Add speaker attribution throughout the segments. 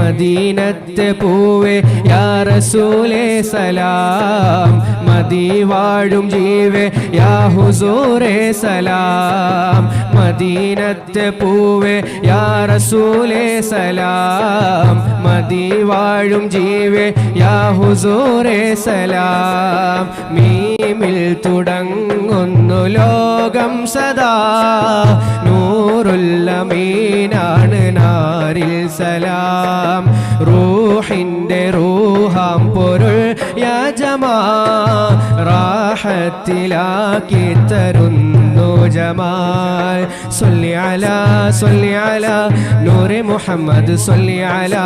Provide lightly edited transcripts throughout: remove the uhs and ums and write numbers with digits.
Speaker 1: മദീനത്തെ പൂവേ യാ റസൂലേ സലാം മദീ വാഴും ജീവേ യാ ഹുസൂരേ സലാം മദീനത്തെ പൂവേ യാ റസൂലേ സലാം മദീ വാഴും ജീവേ യാ ഹുസൂരേ സലാം മീമിൽ തുടങ്ങുന്നു ലോകം സദാ നൂറുൽ അമീനാണ് നാരിൽ സലാം റൂഹിൻ്റെ റൂഹാം പൊരുൾ യാ ജമാ റാഹത്തിലാക്കി തരുന്നു ജമാൽ സ്വല്ലി അലാ നൂറെ മുഹമ്മദ് സ്വല്ലി അലാ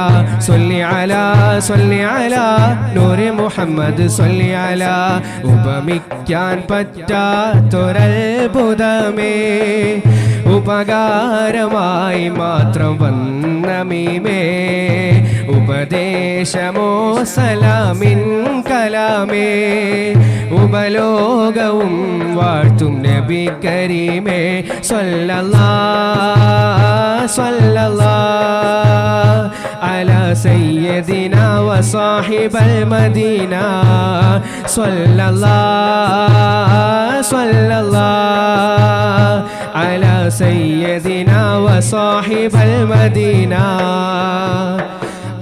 Speaker 1: നൂറെ മുഹമ്മദ് സ്വല്ലി അലാ ഉപമിക്കാൻ പറ്റാത്തൊരത്ഭുതമേ ഉപകാരമായി മാത്രം വന്ന മീമേ ഉപദേശമോ സലാമിൻ കലാമേ ഉപലോകവും വാഴ്ത്തും നബി കരീമേ സ്വല്ലല്ലാഹ് അലാ സയ്യിദിനാ വസാഹിബൽ മദീന സ്വല്ലല്ലാഹ് അലാ സയ്യിദിനാ വസാഹിബൽ മദീന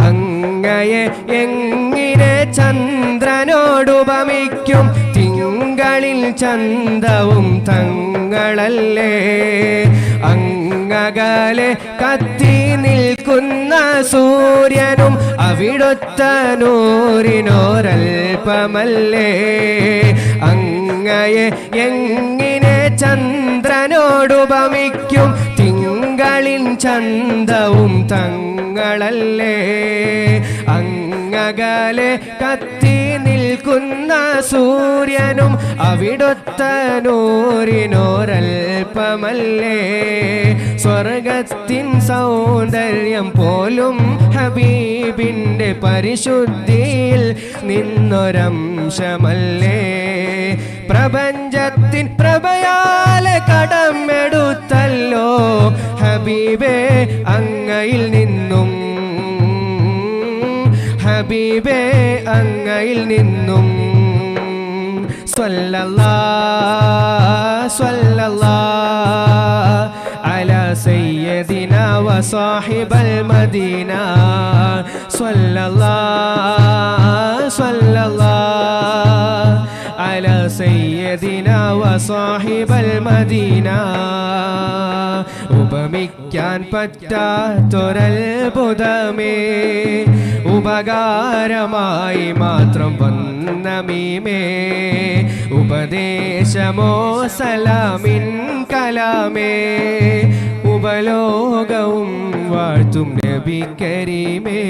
Speaker 1: അങ്ങയെ എങ്ങനെ ചന്ദ്രനോടുപമിക്കും തിങ്കളിൽ ചന്തവും തങ്ങളല്ലേ അങ്ങകലെ കത്തി നിൽക്കുന്ന സൂര്യനും അവിടുത്ത നൂറിനോരൽപ്പമല്ലേ അങ്ങയെ എങ്ങനെ ചന്ദ്രനോടുപമിക്കും തിങ്കളിൻ ചന്തവും തങ്ങളല്ലേ അങ്ങകലെ കത്തി നിൽക്കുന്ന സൂര്യനും അവിടുത്ത നൂറിനോരൽപ്പമല്ലേ സ്വർഗത്തിൻ സൗന്ദര്യം പോലും ഹബീബിൻ്റെ പരിശുദ്ധിയിൽ നിന്നൊരംശമല്ലേ പ്രപഞ്ചത്തിൻ പ്രഭയാലെ കടമെടുത്തല്ലോ ഹബീബേ അങ്ങയിൽ നിന്നും ഹബീബേ അങ്ങയിൽ നിന്നും സ്വല്ലല്ലാഹ് അലാ സയ്യിദിനാ വസാഹിബൽ മദീന സ്വല്ലല്ലാഹ് അലാ സയ്യിദിനാ വസാഹിബൽ മദീന ഉപമിക്കാൻ പറ്റാത്തൊരത്ഭുതമേ ഉപകാരമായി മാത്രം വന്ന മീമേ ഉപദേശമോ സലാമിൻ കലാമേ ഉപലോകവും വാഴ്ത്തും നബി കരീമേ